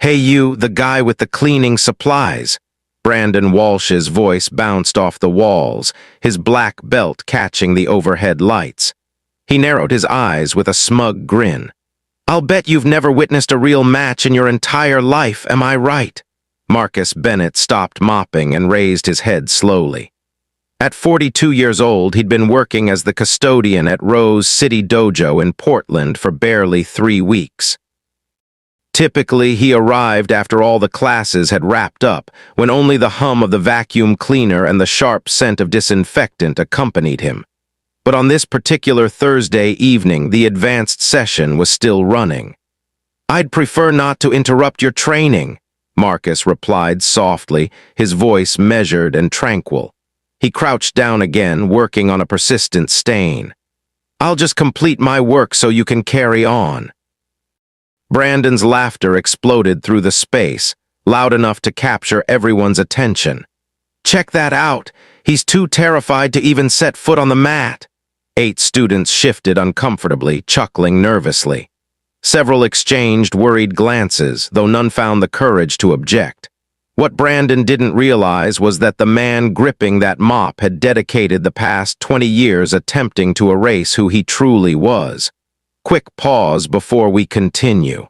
"Hey you, the guy with the cleaning supplies." Brandon Walsh's voice bounced off the walls, his black belt catching the overhead lights. He narrowed his eyes with a smug grin. "I'll bet you've never witnessed a real match in your entire life, am I right?" Marcus Bennett stopped mopping and raised his head slowly. At 42 years old, he'd been working as the custodian at Rose City Dojo in Portland for barely 3 weeks. Typically, he arrived after all the classes had wrapped up, when only the hum of the vacuum cleaner and the sharp scent of disinfectant accompanied him. But on this particular Thursday evening, the advanced session was still running. "I'd prefer not to interrupt your training," Marcus replied softly, his voice measured and tranquil. He crouched down again, working on a persistent stain. "I'll just complete my work so you can carry on." Brandon's laughter exploded through the space, loud enough to capture everyone's attention. "Check that out! He's too terrified to even set foot on the mat." 8 students shifted uncomfortably, chuckling nervously. Several exchanged worried glances, though none found the courage to object. What Brandon didn't realize was that the man gripping that mop had dedicated the past 20 years attempting to erase who he truly was. Quick pause before we continue.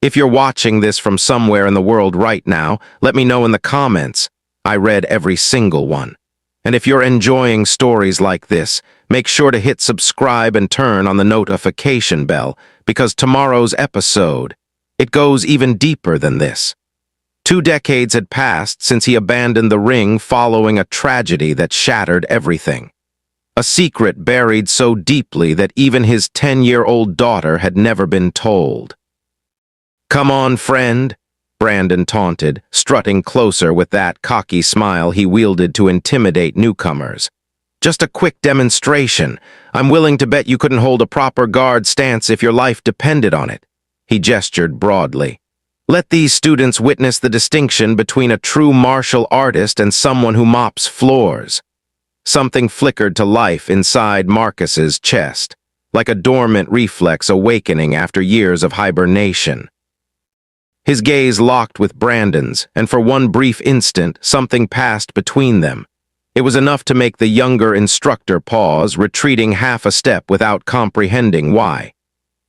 If you're watching this from somewhere in the world right now, let me know in the comments. I read every single one. And if you're enjoying stories like this, make sure to hit subscribe and turn on the notification bell, because tomorrow's episode, it goes even deeper than this. 2 decades had passed since he abandoned the ring following a tragedy that shattered everything. A secret buried so deeply that even his 10-year-old daughter had never been told. "Come on, friend," Brandon taunted, strutting closer with that cocky smile he wielded to intimidate newcomers. "Just a quick demonstration. I'm willing to bet you couldn't hold a proper guard stance if your life depended on it." He gestured broadly. "Let these students witness the distinction between a true martial artist and someone who mops floors." Something flickered to life inside Marcus's chest, like a dormant reflex awakening after years of hibernation. His gaze locked with Brandon's, and for one brief instant, something passed between them. It was enough to make the younger instructor pause, retreating half a step without comprehending why.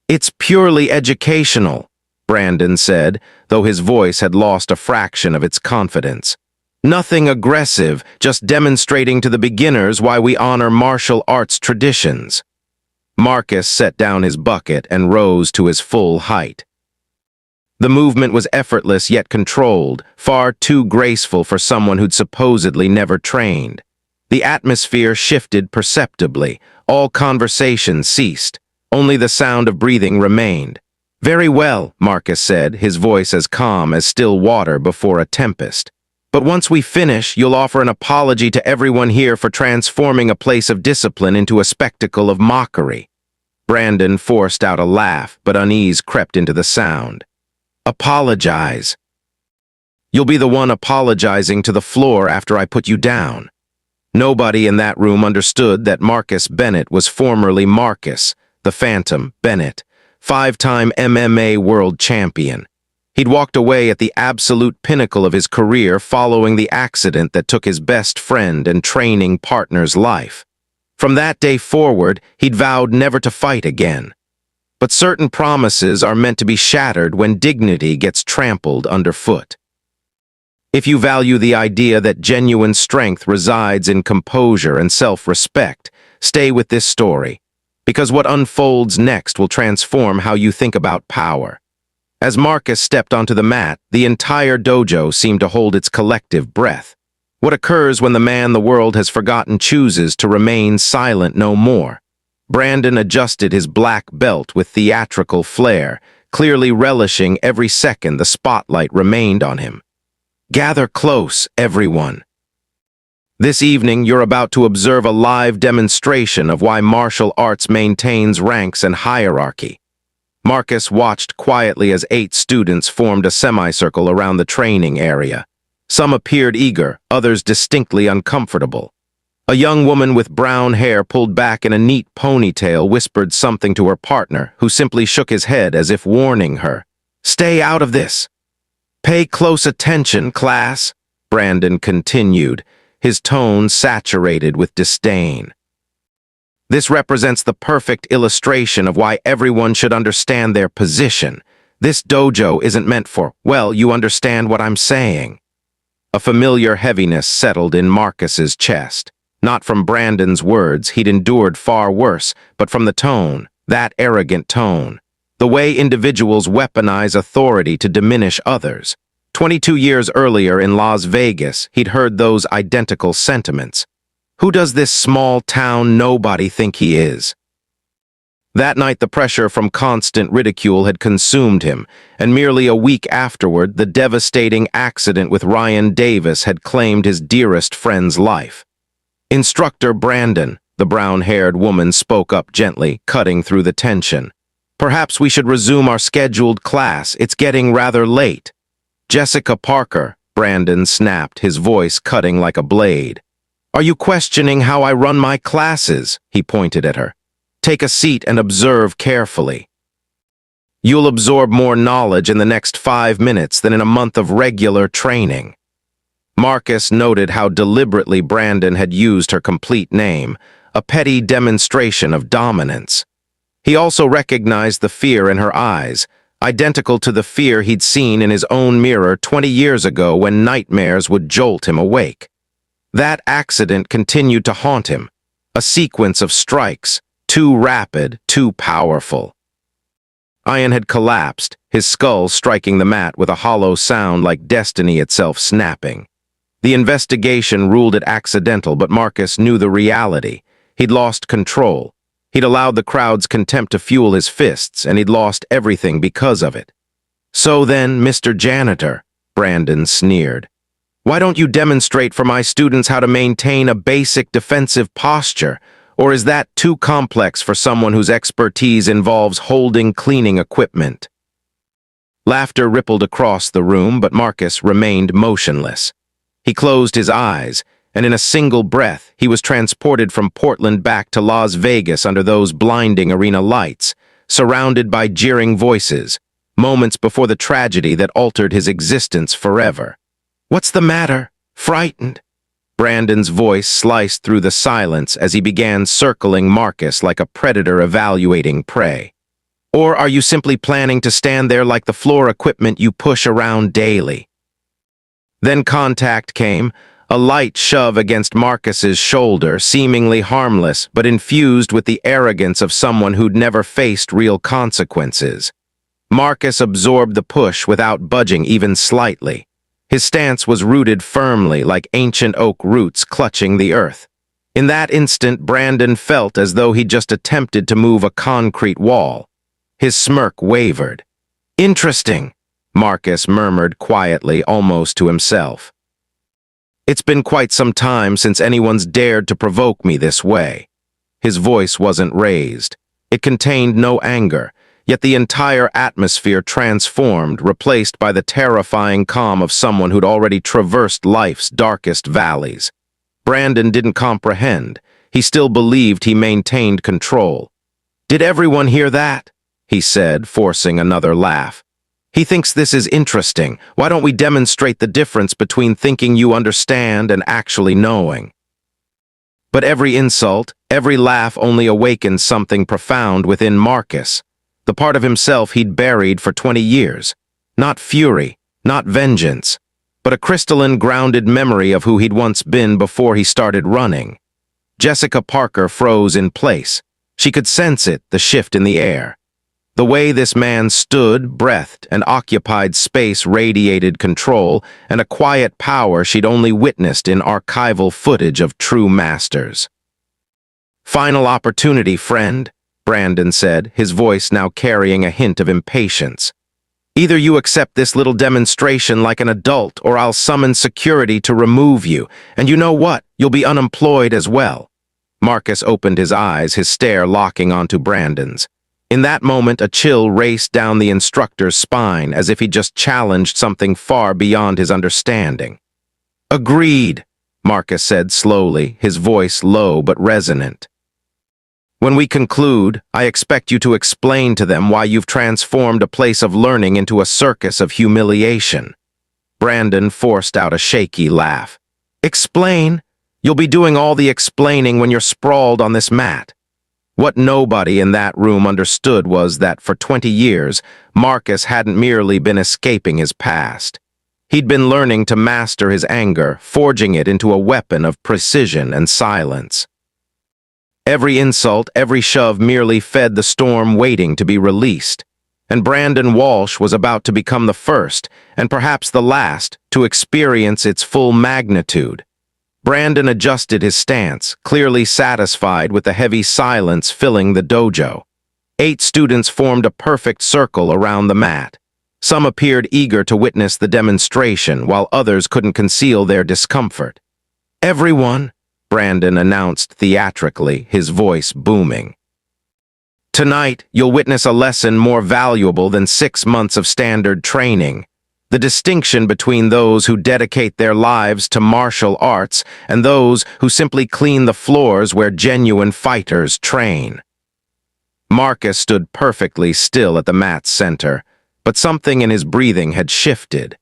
"It's purely educational," Brandon said, though his voice had lost a fraction of its confidence. "Nothing aggressive, just demonstrating to the beginners why we honor martial arts traditions." Marcus set down his bucket and rose to his full height. The movement was effortless yet controlled, far too graceful for someone who'd supposedly never trained. The atmosphere shifted perceptibly. All conversation ceased. Only the sound of breathing remained. "Very well," Marcus said, his voice as calm as still water before a tempest. "But once we finish, you'll offer an apology to everyone here for transforming a place of discipline into a spectacle of mockery." Brandon forced out a laugh, but unease crept into the sound. "Apologize. You'll be the one apologizing to the floor after I put you down." Nobody in that room understood that Marcus Bennett was formerly Marcus, the Phantom Bennett, 5-time MMA world champion. He'd walked away at the absolute pinnacle of his career following the accident that took his best friend and training partner's life. From that day forward, he'd vowed never to fight again. But certain promises are meant to be shattered when dignity gets trampled underfoot. If you value the idea that genuine strength resides in composure and self-respect, stay with this story, because what unfolds next will transform how you think about power. As Marcus stepped onto the mat, the entire dojo seemed to hold its collective breath. What occurs when the man the world has forgotten chooses to remain silent no more? Brandon adjusted his black belt with theatrical flair, clearly relishing every second the spotlight remained on him. "Gather close, everyone. This evening, you're about to observe a live demonstration of why martial arts maintains ranks and hierarchy." Marcus watched quietly as 8 students formed a semicircle around the training area. Some appeared eager, others distinctly uncomfortable. A young woman with brown hair pulled back in a neat ponytail whispered something to her partner, who simply shook his head as if warning her. Stay out of this. Pay close attention, class, Brandon continued, his tone saturated with disdain. This represents the perfect illustration of why everyone should understand their position. This dojo isn't meant for, well, you understand what I'm saying. A familiar heaviness settled in Marcus's chest. Not from Brandon's words, he'd endured far worse, but from the tone, that arrogant tone. The way individuals weaponize authority to diminish others. 22 years earlier in Las Vegas, he'd heard those identical sentiments. Who does this small-town nobody think he is? That night, the pressure from constant ridicule had consumed him, and merely a week afterward, the devastating accident with Ryan Davis had claimed his dearest friend's life. Instructor Brandon, the brown-haired woman spoke up gently, cutting through the tension. Perhaps we should resume our scheduled class. It's getting rather late. Jessica Parker, Brandon snapped, his voice cutting like a blade. Are you questioning how I run my classes? He pointed at her. Take a seat and observe carefully. You'll absorb more knowledge in the next 5 minutes than in a month of regular training. Marcus noted how deliberately Brandon had used her complete name, a petty demonstration of dominance. He also recognized the fear in her eyes, identical to the fear he'd seen in his own mirror 20 years ago when nightmares would jolt him awake. That accident continued to haunt him, a sequence of strikes, too rapid, too powerful. Ian had collapsed, his skull striking the mat with a hollow sound like destiny itself snapping. The investigation ruled it accidental, but Marcus knew the reality. He'd lost control. He'd allowed the crowd's contempt to fuel his fists, and he'd lost everything because of it. So then, Mr. Janitor, Brandon sneered. Why don't you demonstrate for my students how to maintain a basic defensive posture? Or is that too complex for someone whose expertise involves holding cleaning equipment? Laughter rippled across the room, but Marcus remained motionless. He closed his eyes, and in a single breath, he was transported from Portland back to Las Vegas under those blinding arena lights, surrounded by jeering voices, moments before the tragedy that altered his existence forever. What's the matter? Frightened? Brandon's voice sliced through the silence as he began circling Marcus like a predator evaluating prey. Or are you simply planning to stand there like the floor equipment you push around daily? Then contact came, a light shove against Marcus's shoulder, seemingly harmless, but infused with the arrogance of someone who'd never faced real consequences. Marcus absorbed the push without budging even slightly. His stance was rooted firmly like ancient oak roots clutching the earth. In that instant, Brandon felt as though he'd just attempted to move a concrete wall. His smirk wavered. Interesting, Marcus murmured quietly, almost to himself. It's been quite some time since anyone's dared to provoke me this way. His voice wasn't raised. It contained no anger, yet the entire atmosphere transformed, replaced by the terrifying calm of someone who'd already traversed life's darkest valleys. Brandon didn't comprehend. He still believed he maintained control. Did everyone hear that? He said, forcing another laugh. He thinks this is interesting. Why don't we demonstrate the difference between thinking you understand and actually knowing? But every insult, every laugh only awakened something profound within Marcus, the part of himself he'd buried for 20 years. Not fury, not vengeance, but a crystalline, grounded memory of who he'd once been before he started running. Jessica Parker froze in place. She could sense it, the shift in the air. The way this man stood, breathed, and occupied space radiated control and a quiet power she'd only witnessed in archival footage of true masters. Final opportunity, friend, Brandon said, his voice now carrying a hint of impatience. Either you accept this little demonstration like an adult, or I'll summon security to remove you, and you know what? You'll be unemployed as well. Marcus opened his eyes, his stare locking onto Brandon's. In that moment, a chill raced down the instructor's spine as if he just challenged something far beyond his understanding. Agreed, Marcus said slowly, his voice low but resonant. When we conclude, I expect you to explain to them why you've transformed a place of learning into a circus of humiliation." Brandon forced out a shaky laugh. "Explain? You'll be doing all the explaining when you're sprawled on this mat." What nobody in that room understood was that for 20 years, Marcus hadn't merely been escaping his past. He'd been learning to master his anger, forging it into a weapon of precision and silence. Every insult, every shove merely fed the storm waiting to be released. And Brandon Walsh was about to become the first, and perhaps the last, to experience its full magnitude. Brandon adjusted his stance, clearly satisfied with the heavy silence filling the dojo. 8 students formed a perfect circle around the mat. Some appeared eager to witness the demonstration, while others couldn't conceal their discomfort. "Everyone," Brandon announced theatrically, his voice booming. "Tonight, you'll witness a lesson more valuable than 6 months of standard training. The distinction between those who dedicate their lives to martial arts and those who simply clean the floors where genuine fighters train." Marcus stood perfectly still at the mat's center, but something in his breathing had shifted.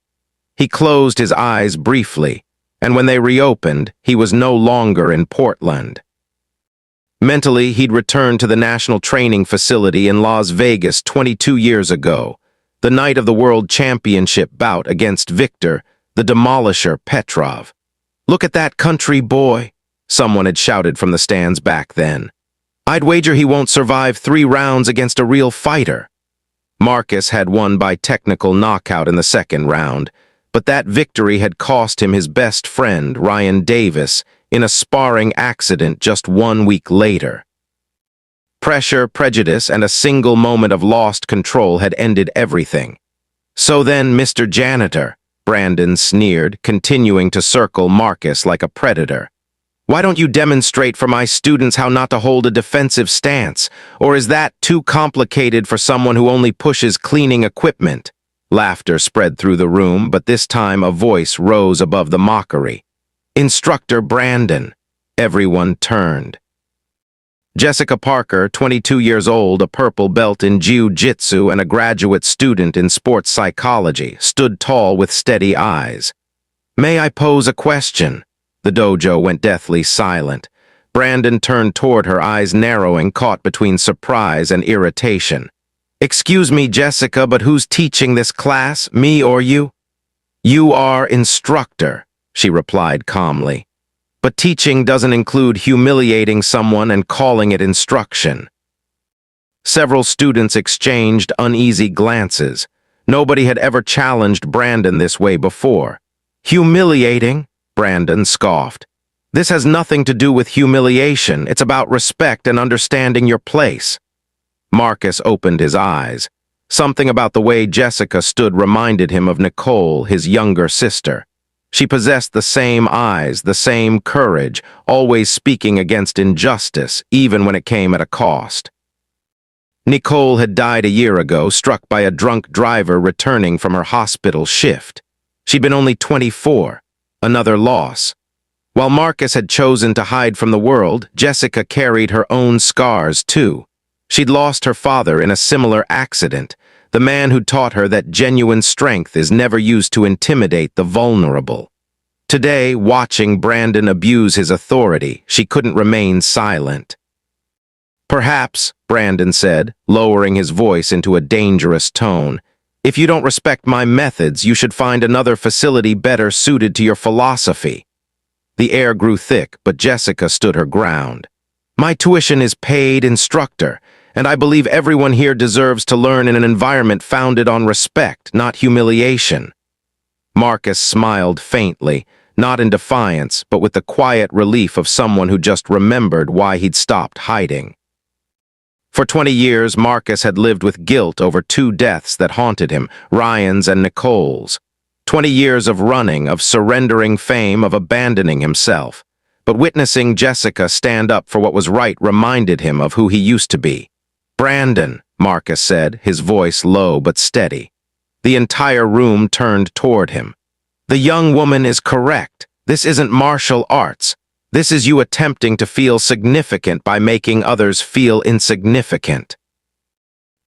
He closed his eyes briefly, and when they reopened, he was no longer in Portland. Mentally, he'd returned to the National Training Facility in Las Vegas 22 years ago, the night of the World Championship bout against Victor, the Demolisher Petrov. "Look at that country boy," someone had shouted from the stands back then. "I'd wager he won't survive 3 rounds against a real fighter." Marcus had won by technical knockout in the 2nd round, but that victory had cost him his best friend, Ryan Davis, in a sparring accident just 1 week later. Pressure, prejudice, and a single moment of lost control had ended everything. "So then, Mr. Janitor," Brandon sneered, continuing to circle Marcus like a predator, "why don't you demonstrate for my students how not to hold a defensive stance? Or is that too complicated for someone who only pushes cleaning equipment?" Laughter spread through the room, but this time a voice rose above the mockery. "Instructor Brandon." Everyone turned. Jessica Parker, 22 years old, a purple belt in jiu-jitsu and a graduate student in sports psychology, stood tall with steady eyes. "May I pose a question?" The dojo went deathly silent. Brandon turned toward her, eyes narrowing, caught between surprise and irritation. "Excuse me, Jessica, but who's teaching this class, me or you?" "You are instructor," she replied calmly. "But teaching doesn't include humiliating someone and calling it instruction." Several students exchanged uneasy glances. Nobody had ever challenged Brandon this way before. "Humiliating?" Brandon scoffed. "This has nothing to do with humiliation. It's about respect and understanding your place." Marcus opened his eyes. Something about the way Jessica stood reminded him of Nicole, his younger sister. She possessed the same eyes, the same courage, always speaking against injustice, even when it came at a cost. Nicole had died a year ago, struck by a drunk driver returning from her hospital shift. She'd been only 24, another loss. While Marcus had chosen to hide from the world, Jessica carried her own scars too. She'd lost her father in a similar accident, the man who taught her that genuine strength is never used to intimidate the vulnerable. Today, watching Brandon abuse his authority, she couldn't remain silent. "Perhaps," Brandon said, lowering his voice into a dangerous tone, "if you don't respect my methods, you should find another facility better suited to your philosophy." The air grew thick, but Jessica stood her ground. "My tuition is paid, instructor, and I believe everyone here deserves to learn in an environment founded on respect, not humiliation." Marcus smiled faintly, not in defiance, but with the quiet relief of someone who just remembered why he'd stopped hiding. For 20 years, Marcus had lived with guilt over 2 deaths that haunted him, Ryan's and Nicole's. 20 years of running, of surrendering fame, of abandoning himself. But witnessing Jessica stand up for what was right reminded him of who he used to be. "Brandon," Marcus said, his voice low but steady. The entire room turned toward him. "The young woman is correct. This isn't martial arts. This is you attempting to feel significant by making others feel insignificant.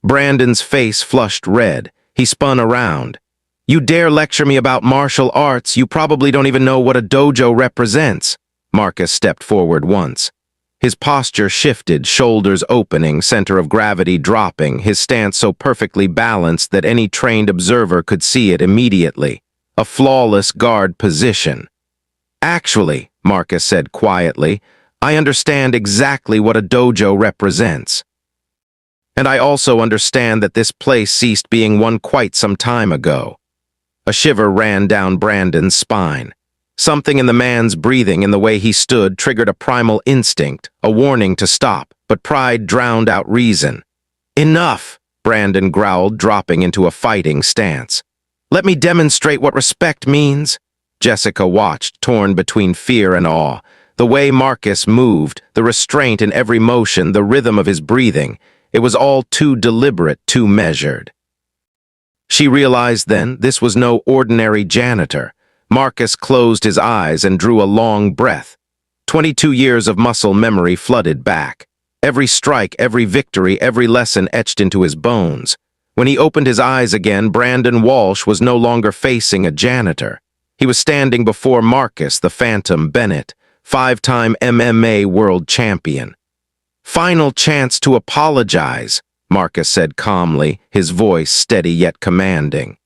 Brandon's face flushed red. He spun around. You dare lecture me about martial arts? You probably don't even know what a dojo represents. Marcus stepped forward once. His posture shifted, shoulders opening, center of gravity dropping, his stance so perfectly balanced that any trained observer could see it immediately. A flawless guard position. Actually, Marcus said quietly, I understand exactly what a dojo represents. And I also understand that this place ceased being one quite some time ago. A shiver ran down Brandon's spine. Something in the man's breathing, in the way he stood, triggered a primal instinct, a warning to stop, but pride drowned out reason. Enough, Brandon growled, dropping into a fighting stance. Let me demonstrate what respect means. Jessica watched, torn between fear and awe. The way Marcus moved, the restraint in every motion, the rhythm of his breathing, it was all too deliberate, too measured. She realized then this was no ordinary janitor. Marcus closed his eyes and drew a long breath. 22 years of muscle memory flooded back. Every strike, every victory, every lesson etched into his bones. When he opened his eyes again, Brandon Walsh was no longer facing a janitor. He was standing before Marcus, the Phantom Bennett, 5-time MMA world champion. Final chance to apologize, Marcus said calmly, his voice steady yet commanding.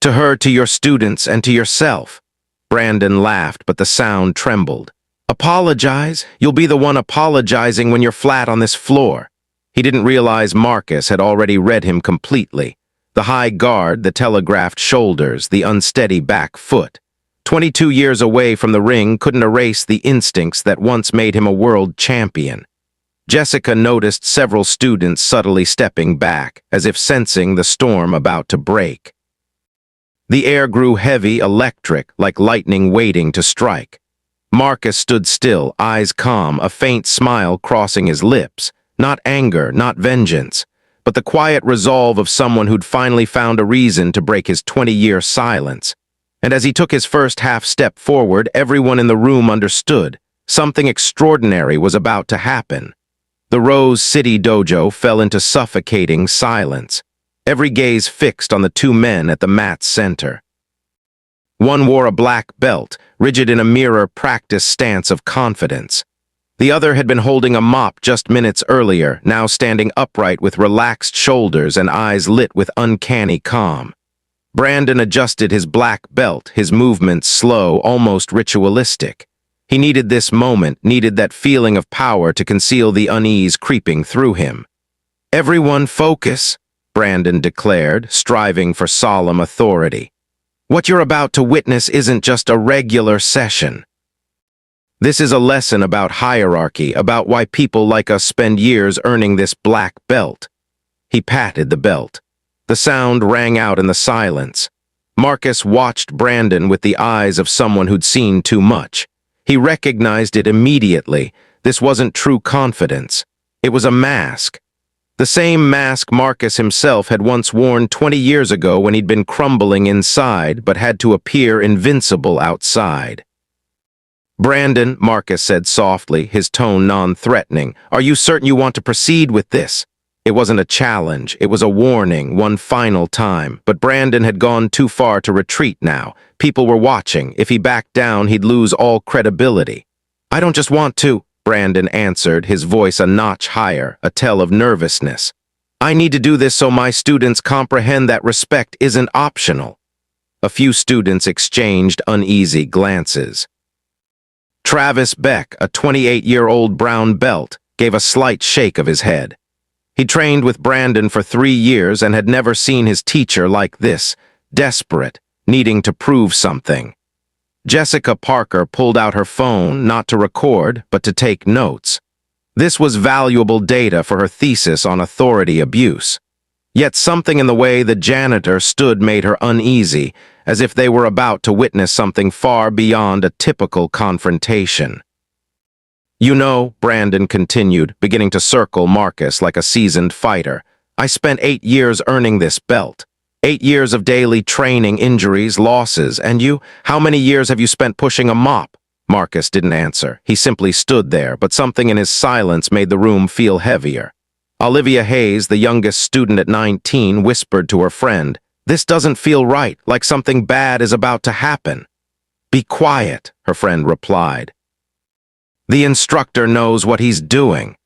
To her, to your students, and to yourself. Brandon laughed, but the sound trembled. Apologize? You'll be the one apologizing when you're flat on this floor. He didn't realize Marcus had already read him completely. The high guard, the telegraphed shoulders, the unsteady back foot. 22 years away from the ring couldn't erase the instincts that once made him a world champion. Jessica noticed several students subtly stepping back, as if sensing the storm about to break. The air grew heavy, electric, like lightning waiting to strike. Marcus stood still, eyes calm, a faint smile crossing his lips. Not anger, not vengeance, but the quiet resolve of someone who'd finally found a reason to break his 20-year silence. And as he took his first half step forward, everyone in the room understood. Something extraordinary was about to happen. The Rose City dojo fell into suffocating silence, every gaze fixed on the two men at the mat's center. One wore a black belt, rigid in a mirror practice stance of confidence. The other had been holding a mop just minutes earlier, now standing upright with relaxed shoulders and eyes lit with uncanny calm. Brandon adjusted his black belt, his movements slow, almost ritualistic. He needed this moment, needed that feeling of power to conceal the unease creeping through him. Everyone focus, Brandon declared, striving for solemn authority. What you're about to witness isn't just a regular session. This is a lesson about hierarchy, about why people like us spend years earning this black belt. He patted the belt. The sound rang out in the silence. Marcus watched Brandon with the eyes of someone who'd seen too much. He recognized it immediately. This wasn't true confidence. It was a mask. The same mask Marcus himself had once worn 20 years ago when he'd been crumbling inside but had to appear invincible outside. Brandon, Marcus said softly, his tone non-threatening, are you certain you want to proceed with this? It wasn't a challenge, it was a warning, one final time, but Brandon had gone too far to retreat now. People were watching. If he backed down, he'd lose all credibility. I don't just want to, Brandon answered, his voice a notch higher, a tell of nervousness. I need to do this so my students comprehend that respect isn't optional. A few students exchanged uneasy glances. Travis Beck, a 28-year-old brown belt, gave a slight shake of his head. He trained with Brandon for 3 years and had never seen his teacher like this, desperate, needing to prove something. Jessica Parker pulled out her phone, not to record, but to take notes. This was valuable data for her thesis on authority abuse. Yet something in the way the janitor stood made her uneasy, as if they were about to witness something far beyond a typical confrontation. You know, Brandon continued, beginning to circle Marcus like a seasoned fighter, I spent 8 years earning this belt. 8 years of daily training, injuries, losses, and you? How many years have you spent pushing a mop? Marcus didn't answer. He simply stood there, but something in his silence made the room feel heavier. Olivia Hayes, the youngest student at 19, whispered to her friend, "This doesn't feel right, like something bad is about to happen." "Be quiet," her friend replied. "The instructor knows what he's doing."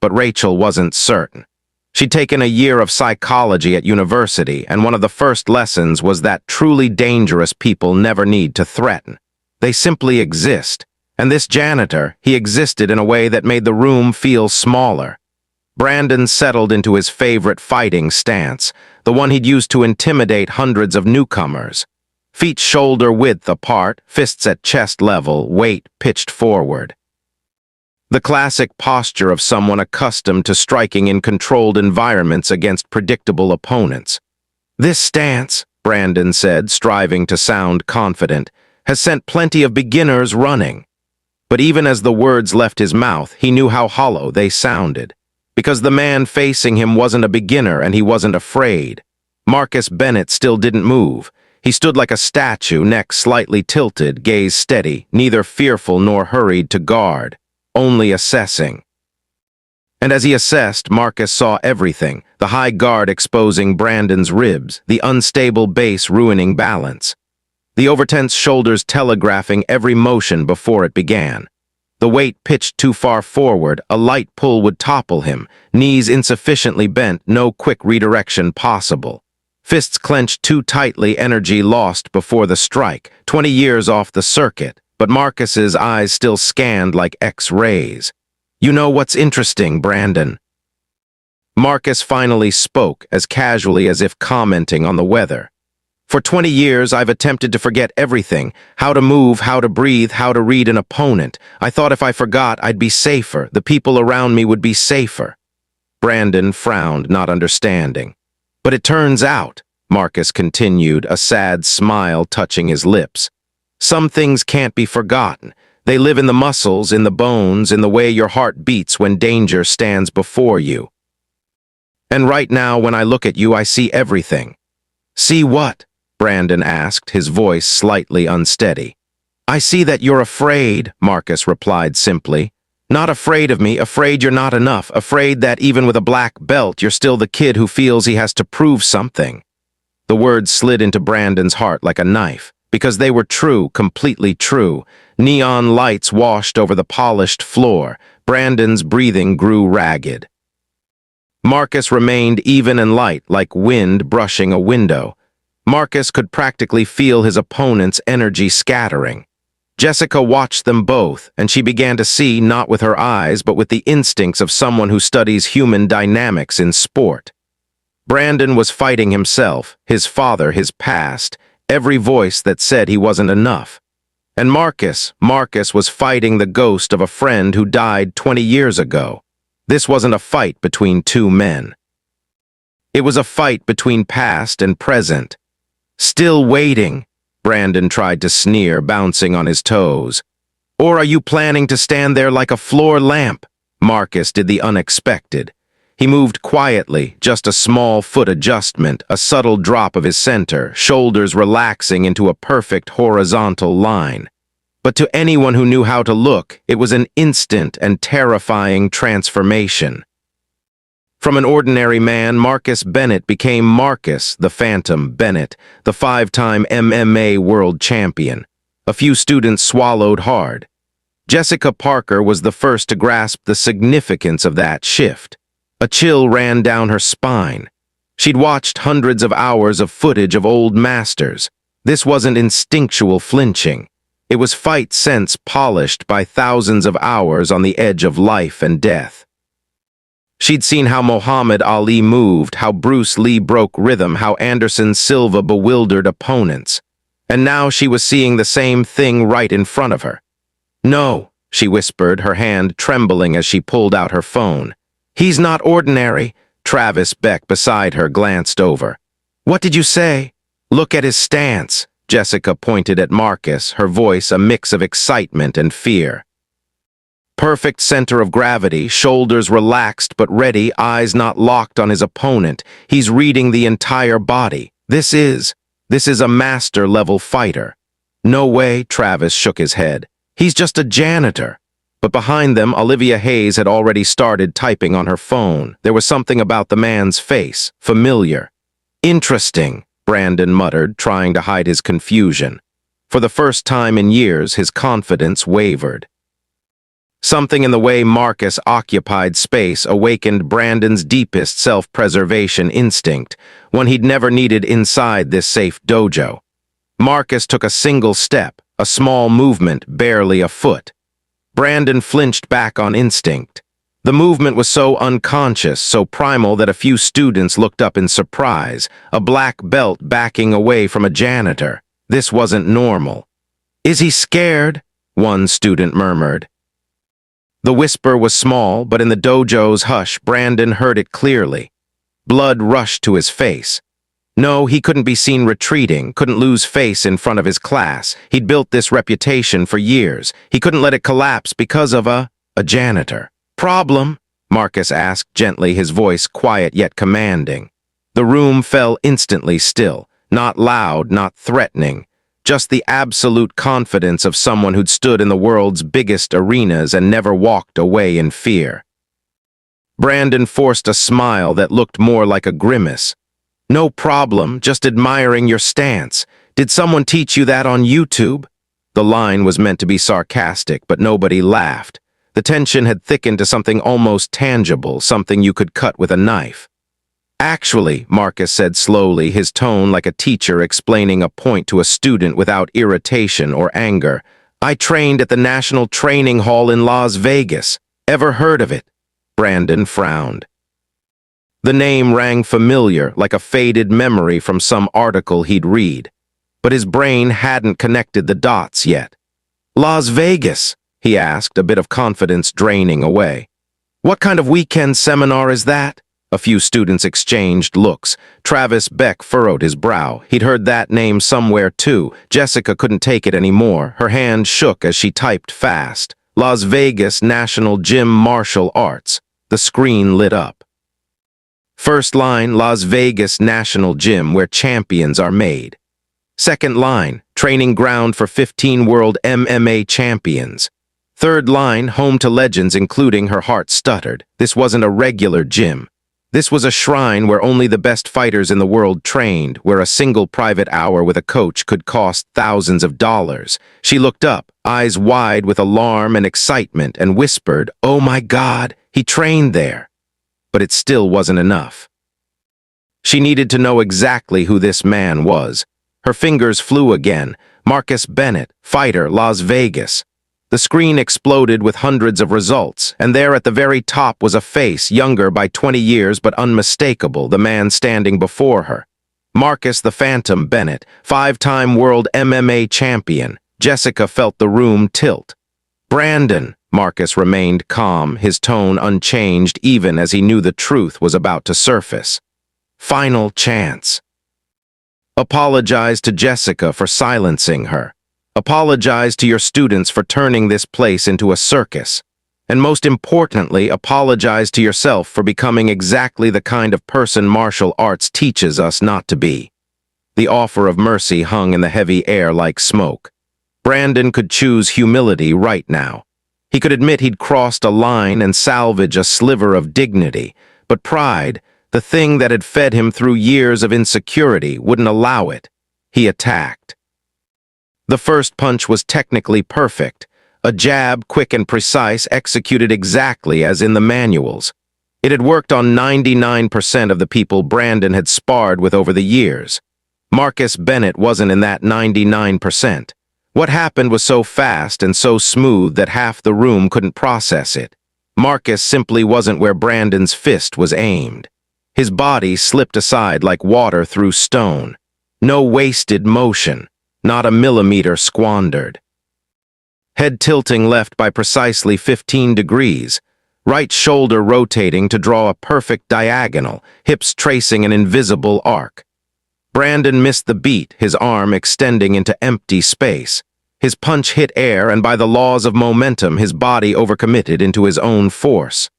But Rachel wasn't certain. She'd taken a year of psychology at university, and one of the first lessons was that truly dangerous people never need to threaten. They simply exist, and this janitor, he existed in a way that made the room feel smaller. Brandon settled into his favorite fighting stance, the one he'd used to intimidate hundreds of newcomers. Feet shoulder-width apart, fists at chest level, weight pitched forward. The classic posture of someone accustomed to striking in controlled environments against predictable opponents. "This stance," Brandon said, striving to sound confident, "has sent plenty of beginners running." But even as the words left his mouth, he knew how hollow they sounded. Because the man facing him wasn't a beginner and he wasn't afraid. Marcus Bennett still didn't move. He stood like a statue, neck slightly tilted, gaze steady, neither fearful nor hurried to guard, only assessing. And as he assessed, Marcus saw everything, the high guard exposing Brandon's ribs, the unstable base ruining balance, the overtense shoulders telegraphing every motion before it began. The weight pitched too far forward, a light pull would topple him, knees insufficiently bent, no quick redirection possible. Fists clenched too tightly, energy lost before the strike, 20 years off the circuit, but Marcus's eyes still scanned like X-rays. "You know what's interesting, Brandon?" Marcus finally spoke, as casually as if commenting on the weather. "For 20 years, I've attempted to forget everything, how to move, how to breathe, how to read an opponent. I thought if I forgot, I'd be safer, the people around me would be safer." Brandon frowned, not understanding. "But it turns out," Marcus continued, a sad smile touching his lips, "some things can't be forgotten. They live in the muscles, in the bones, in the way your heart beats when danger stands before you. And right now, when I look at you, I see everything." "See what?" Brandon asked, his voice slightly unsteady. "I see that you're afraid," Marcus replied simply. "Not afraid of me, afraid you're not enough, afraid that even with a black belt, you're still the kid who feels he has to prove something." The words slid into Brandon's heart like a knife, because they were true, completely true. Neon lights washed over the polished floor. Brandon's breathing grew ragged. Marcus remained even and light, like wind brushing a window. Marcus could practically feel his opponent's energy scattering. Jessica watched them both, and she began to see, not with her eyes, but with the instincts of someone who studies human dynamics in sport. Brandon was fighting himself, his father, his past, every voice that said he wasn't enough. And Marcus was fighting the ghost of a friend who died 20 years ago. This wasn't a fight between two men. It was a fight between past and present. "Still waiting," Brandon tried to sneer, bouncing on his toes. "Or are you planning to stand there like a floor lamp?" Marcus did the unexpected. He moved quietly, just a small foot adjustment, a subtle drop of his center, shoulders relaxing into a perfect horizontal line. But to anyone who knew how to look, it was an instant and terrifying transformation. From an ordinary man, Marcus Bennett became Marcus, the Phantom Bennett, the 5-time MMA world champion. A few students swallowed hard. Jessica Parker was the first to grasp the significance of that shift. A chill ran down her spine. She'd watched hundreds of hours of footage of old masters. This wasn't instinctual flinching. It was fight sense polished by thousands of hours on the edge of life and death. She'd seen how Muhammad Ali moved, how Bruce Lee broke rhythm, how Anderson Silva bewildered opponents. And now she was seeing the same thing right in front of her. "No," she whispered, her hand trembling as she pulled out her phone. "He's not ordinary." Travis Beck beside her glanced over. "What did you say?" "Look at his stance." Jessica pointed at Marcus, her voice a mix of excitement and fear. Perfect center of gravity, shoulders relaxed but ready, eyes not locked on his opponent. He's reading the entire body. This is a master-level fighter. "No way," Travis shook his head. He's just a janitor. But behind them, Olivia Hayes had already started typing on her phone. There was something about the man's face, familiar. Interesting, Brandon muttered, trying to hide his confusion. For the first time in years, his confidence wavered. Something in the way Marcus occupied space awakened Brandon's deepest self-preservation instinct, one he'd never needed inside this safe dojo. Marcus took a single step, a small movement, barely a foot. Brandon flinched back on instinct. The movement was so unconscious, so primal that a few students looked up in surprise, a black belt backing away from a janitor. This wasn't normal. "Is he scared?" one student murmured. The whisper was small, but in the dojo's hush, Brandon heard it clearly. Blood rushed to his face. No, he couldn't be seen retreating, couldn't lose face in front of his class. He'd built this reputation for years. He couldn't let it collapse because of a janitor. "Problem?" Marcus asked gently, his voice quiet yet commanding. The room fell instantly still, not loud, not threatening. Just the absolute confidence of someone who'd stood in the world's biggest arenas and never walked away in fear. Brandon forced a smile that looked more like a grimace. "No problem, just admiring your stance. Did someone teach you that on YouTube?" The line was meant to be sarcastic, but nobody laughed. The tension had thickened to something almost tangible, something you could cut with a knife. "Actually," Marcus said slowly, his tone like a teacher explaining a point to a student without irritation or anger, "I trained at the National Training Hall in Las Vegas. Ever heard of it?" Brandon frowned. The name rang familiar, like a faded memory from some article he'd read. But his brain hadn't connected the dots yet. "Las Vegas?" he asked, a bit of confidence draining away. "What kind of weekend seminar is that?" A few students exchanged looks. Travis Beck furrowed his brow. He'd heard that name somewhere too. Jessica couldn't take it anymore. Her hand shook as she typed fast. "Las Vegas National Gym Martial Arts." The screen lit up. First line, "Las Vegas National Gym, where champions are made." Second line, "Training ground for 15 world MMA champions." Third line, "Home to legends," including her heart stuttered. This wasn't a regular gym. This was a shrine where only the best fighters in the world trained, where a single private hour with a coach could cost thousands of dollars. She looked up, eyes wide with alarm and excitement, and whispered, "Oh my God, he trained there." But it still wasn't enough. She needed to know exactly who this man was. Her fingers flew again. Marcus Bennett, fighter, Las Vegas. The screen exploded with hundreds of results, and there at the very top was a face, younger by 20 years but unmistakable, the man standing before her. Marcus the Phantom Bennett, 5-time world MMA champion. Jessica felt the room tilt. "Brandon," Marcus remained calm, his tone unchanged even as he knew the truth was about to surface. "Final chance. Apologize to Jessica for silencing her. Apologize to your students for turning this place into a circus. And most importantly, apologize to yourself for becoming exactly the kind of person martial arts teaches us not to be." The offer of mercy hung in the heavy air like smoke. Brandon could choose humility right now. He could admit he'd crossed a line and salvage a sliver of dignity, but pride, the thing that had fed him through years of insecurity, wouldn't allow it. He attacked. The first punch was technically perfect, a jab, quick and precise, executed exactly as in the manuals. It had worked on 99% of the people Brandon had sparred with over the years. Marcus Bennett wasn't in that 99%. What happened was so fast and so smooth that half the room couldn't process it. Marcus simply wasn't where Brandon's fist was aimed. His body slipped aside like water through stone. No wasted motion, not a millimeter squandered. Head tilting left by precisely 15 degrees, right shoulder rotating to draw a perfect diagonal, hips tracing an invisible arc. Brandon missed the beat, his arm extending into empty space. His punch hit air, and by the laws of momentum, his body overcommitted into his own force.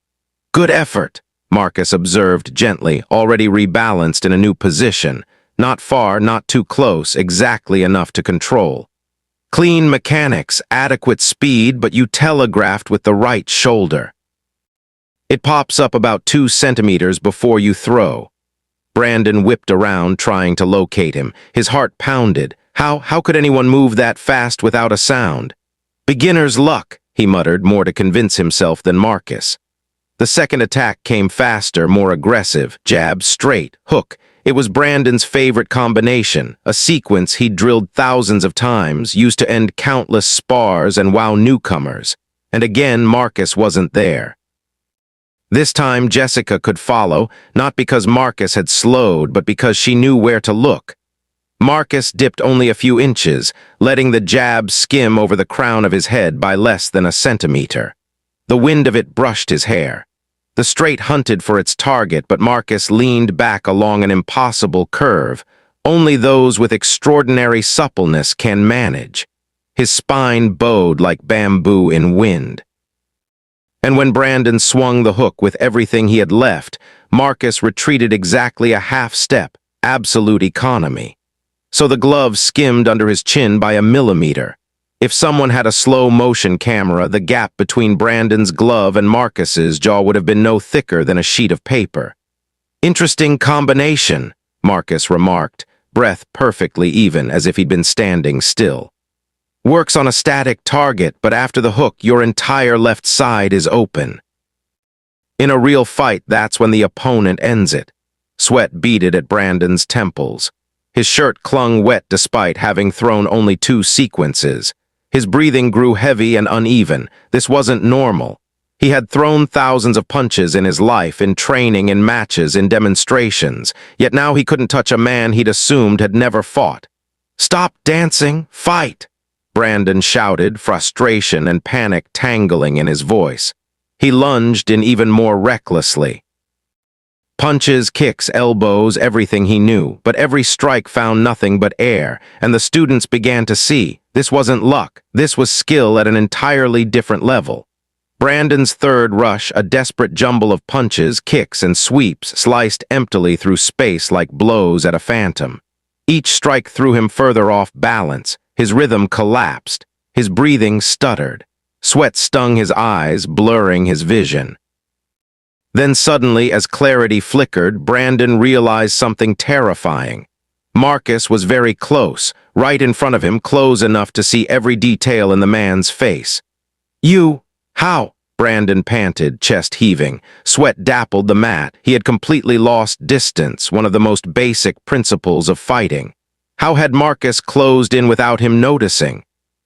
"Good effort," Marcus observed gently, already rebalanced in a new position. Not far, not too close, exactly enough to control. Clean mechanics, adequate speed, but you telegraphed with the right shoulder. It pops up about 2 centimeters before you throw. Brandon whipped around, trying to locate him. His heart pounded. How could anyone move that fast without a sound? Beginner's luck, he muttered, more to convince himself than Marcus. The second attack came faster, more aggressive. Jab, straight, hook. It was Brandon's favorite combination, a sequence he'd drilled thousands of times, used to end countless spars and wow newcomers. And again, Marcus wasn't there. This time, Jessica could follow, not because Marcus had slowed, but because she knew where to look. Marcus dipped only a few inches, letting the jab skim over the crown of his head by less than a centimeter. The wind of it brushed his hair. The straight hunted for its target, but Marcus leaned back along an impossible curve. Only those with extraordinary suppleness can manage. His spine bowed like bamboo in wind. And when Brandon swung the hook with everything he had left, Marcus retreated exactly a half step, absolute economy. So the glove skimmed under his chin by a millimeter. If someone had a slow-motion camera, the gap between Brandon's glove and Marcus's jaw would have been no thicker than a sheet of paper. Interesting combination, Marcus remarked, breath perfectly even, as if he'd been standing still. Works on a static target, but after the hook, your entire left side is open. In a real fight, that's when the opponent ends it. Sweat beaded at Brandon's temples. His shirt clung wet despite having thrown only 2 sequences. His breathing grew heavy and uneven. This wasn't normal. He had thrown thousands of punches in his life, in training, in matches, in demonstrations, yet now he couldn't touch a man he'd assumed had never fought. "Stop dancing! Fight!" Brandon shouted, frustration and panic tangling in his voice. He lunged in even more recklessly. Punches, kicks, elbows, everything he knew, but every strike found nothing but air, and the students began to see. This wasn't luck, this was skill at an entirely different level. Brandon's third rush, a desperate jumble of punches, kicks, and sweeps, sliced emptily through space like blows at a phantom. Each strike threw him further off balance. His rhythm collapsed. His breathing stuttered. Sweat stung his eyes, blurring his vision. Then suddenly, as clarity flickered, Brandon realized something terrifying. Marcus was very close, right in front of him, close enough to see every detail in the man's face. "You? How?" Brandon panted, chest heaving. Sweat dappled the mat. He had completely lost distance, one of the most basic principles of fighting. How had Marcus closed in without him noticing?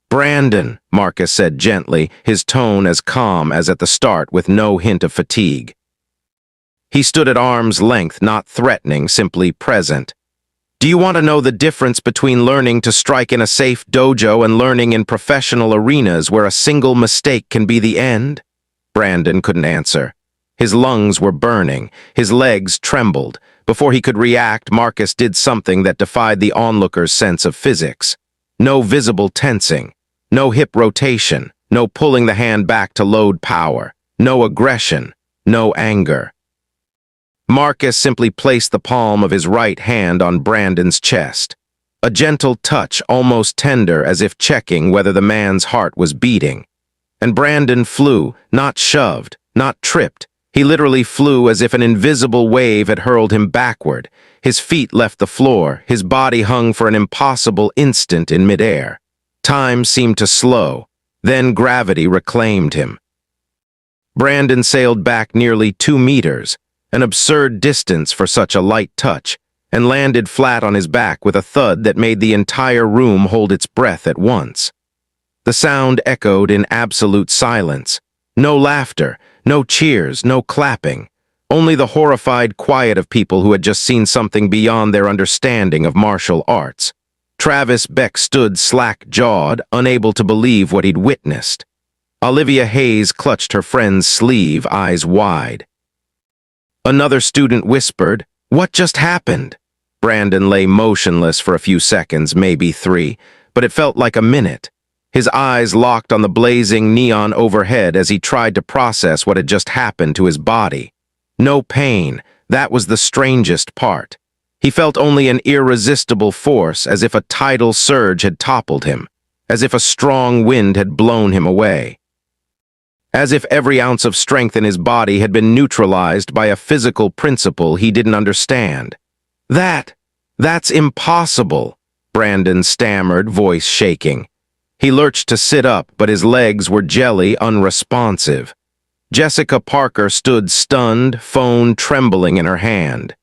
"Brandon," Marcus said gently, his tone as calm as at the start with no hint of fatigue. He stood at arm's length, not threatening, simply present. "Do you want to know the difference between learning to strike in a safe dojo and learning in professional arenas where a single mistake can be the end?" Brandon couldn't answer. His lungs were burning. His legs trembled. Before he could react, Marcus did something that defied the onlooker's sense of physics. No visible tensing. No hip rotation. No pulling the hand back to load power. No aggression. No anger. Marcus simply placed the palm of his right hand on Brandon's chest. A gentle touch, almost tender, as if checking whether the man's heart was beating. And Brandon flew, not shoved, not tripped. He literally flew as if an invisible wave had hurled him backward. His feet left the floor, his body hung for an impossible instant in midair. Time seemed to slow, then gravity reclaimed him. Brandon sailed back nearly 2 meters, an absurd distance for such a light touch, and landed flat on his back with a thud that made the entire room hold its breath at once. The sound echoed in absolute silence. No laughter, no cheers, no clapping. Only the horrified quiet of people who had just seen something beyond their understanding of martial arts. Travis Beck stood slack-jawed, unable to believe what he'd witnessed. Olivia Hayes clutched her friend's sleeve, eyes wide. Another student whispered, "What just happened?" Brandon lay motionless for a few seconds, maybe 3, but it felt like a minute. His eyes locked on the blazing neon overhead as he tried to process what had just happened to his body. No pain, that was the strangest part. He felt only an irresistible force, as if a tidal surge had toppled him. as if a strong wind had blown him away. As if every ounce of strength in his body had been neutralized by a physical principle he didn't understand. That's impossible, Brandon stammered, voice shaking. He lurched to sit up, but his legs were jelly unresponsive. Jessica Parker stood stunned, phone trembling in her hand.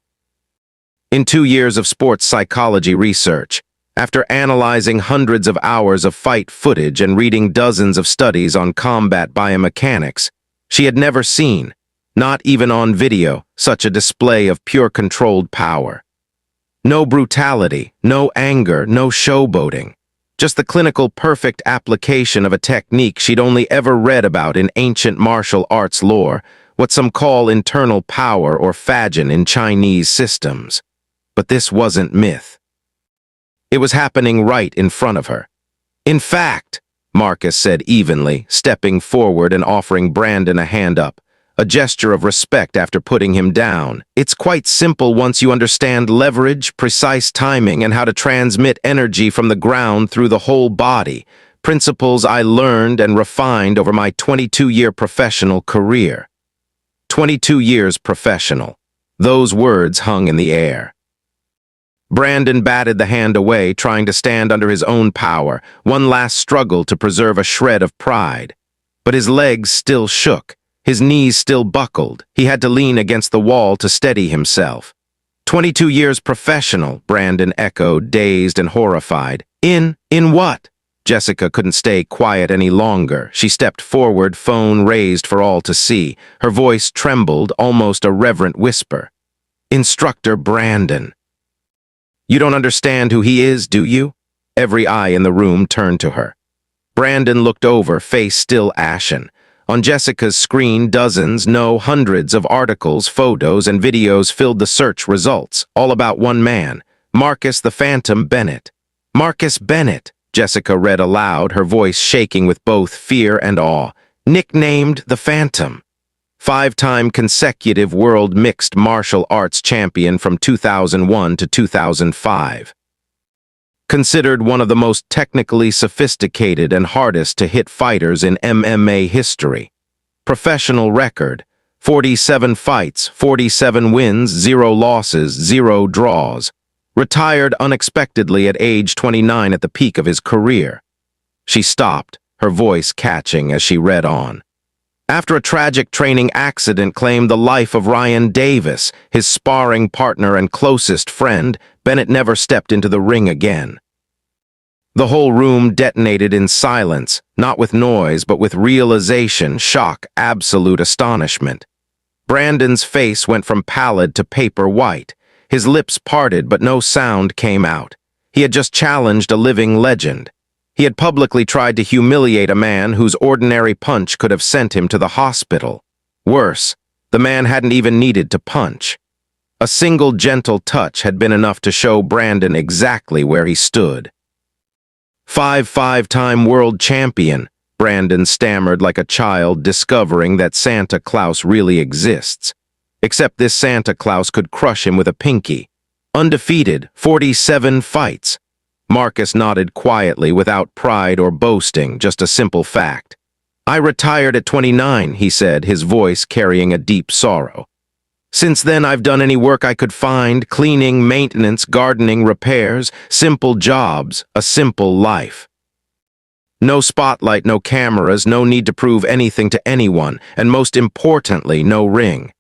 In 2 years of sports psychology research, after analyzing hundreds of hours of fight footage and reading dozens of studies on combat biomechanics, she had never seen, not even on video, such a display of pure controlled power. No brutality, no anger, no showboating. Just the clinical perfect application of a technique she'd only ever read about in ancient martial arts lore, what some call internal power or Fajin in Chinese systems. But this wasn't myth. It was happening right in front of her. In fact, Marcus said evenly, stepping forward and offering Brandon a hand up, a gesture of respect after putting him down. It's quite simple once you understand leverage, precise timing, and how to transmit energy from the ground through the whole body, principles I learned and refined over my 22-year professional career. 22 years professional. Those words hung in the air. Brandon batted the hand away, trying to stand under his own power, one last struggle to preserve a shred of pride. But his legs still shook, his knees still buckled. He had to lean against the wall to steady himself. 22 years professional, Brandon echoed, dazed and horrified. In what? Jessica couldn't stay quiet any longer. She stepped forward, phone raised for all to see. Her voice trembled, almost a reverent whisper. Instructor Brandon. You don't understand who he is, do you? Every eye in the room turned to her. Brandon looked over, face still ashen. On Jessica's screen, dozens, no, hundreds of articles, photos, and videos filled the search results, all about one man, Marcus the Phantom Bennett. Marcus Bennett, Jessica read aloud, her voice shaking with both fear and awe. Nicknamed the Phantom. 5-time consecutive world mixed martial arts champion from 2001 to 2005. Considered one of the most technically sophisticated and hardest to hit fighters in MMA history. Professional record, 47 fights, 47 wins, 0 losses, 0 draws. Retired unexpectedly at age 29 at the peak of his career. She stopped, her voice catching as she read on. After a tragic training accident claimed the life of Ryan Davis, his sparring partner and closest friend, Bennett never stepped into the ring again. The whole room detonated in silence, not with noise, but with realization, shock, absolute astonishment. Brandon's face went from pallid to paper white. His lips parted, but no sound came out. He had just challenged a living legend. He had publicly tried to humiliate a man whose ordinary punch could have sent him to the hospital. Worse, the man hadn't even needed to punch. A single gentle touch had been enough to show Brandon exactly where he stood. Five-time world champion, Brandon stammered like a child discovering that Santa Claus really exists. Except this Santa Claus could crush him with a pinky. Undefeated, 47 fights. Marcus nodded quietly without pride or boasting, just a simple fact. I retired at 29, he said, his voice carrying a deep sorrow. Since then, I've done any work I could find, cleaning, maintenance, gardening, repairs, simple jobs, a simple life. No spotlight, no cameras, no need to prove anything to anyone, and most importantly, no ring.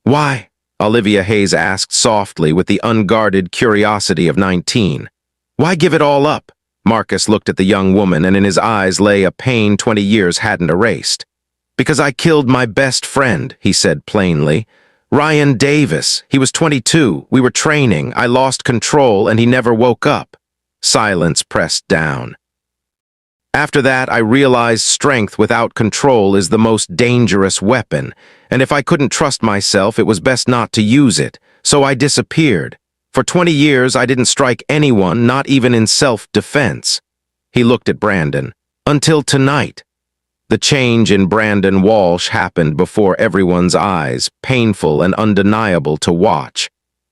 Why? Olivia Hayes asked softly with the unguarded curiosity of 19. Why give it all up? Marcus looked at the young woman, and in his eyes lay a pain 20 years hadn't erased. Because I killed my best friend, he said plainly. Ryan Davis. He was 22. We were training. I lost control, and he never woke up. Silence pressed down. After that, I realized strength without control is the most dangerous weapon, and if I couldn't trust myself, it was best not to use it, so I disappeared. For 20 years, I didn't strike anyone, not even in self-defense. He looked at Brandon. Until tonight. The change in Brandon Walsh happened before everyone's eyes, painful and undeniable to watch.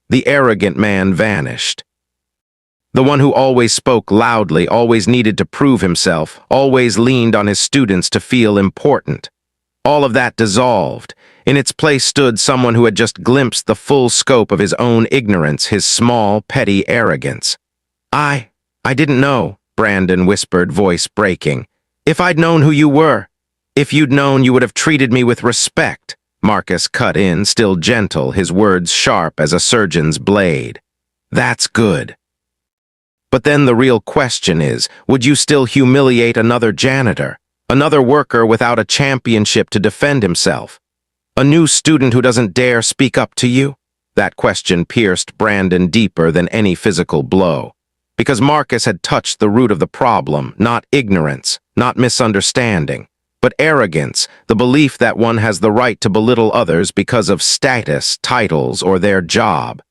The arrogant man vanished. The one who always spoke loudly, always needed to prove himself, always leaned on his students to feel important. All of that dissolved. In its place stood someone who had just glimpsed the full scope of his own ignorance, his small, petty arrogance. I didn't know, Brandon whispered, voice breaking. If I'd known who you were, if you'd known, you would have treated me with respect. Marcus cut in, still gentle, his words sharp as a surgeon's blade. That's good. But then the real question is, would you still humiliate another janitor? Another worker without a championship to defend himself? A new student who doesn't dare speak up to you? That question pierced Brandon deeper than any physical blow. Because Marcus had touched the root of the problem, not ignorance, not misunderstanding, but arrogance, the belief that one has the right to belittle others because of status, titles, or their job.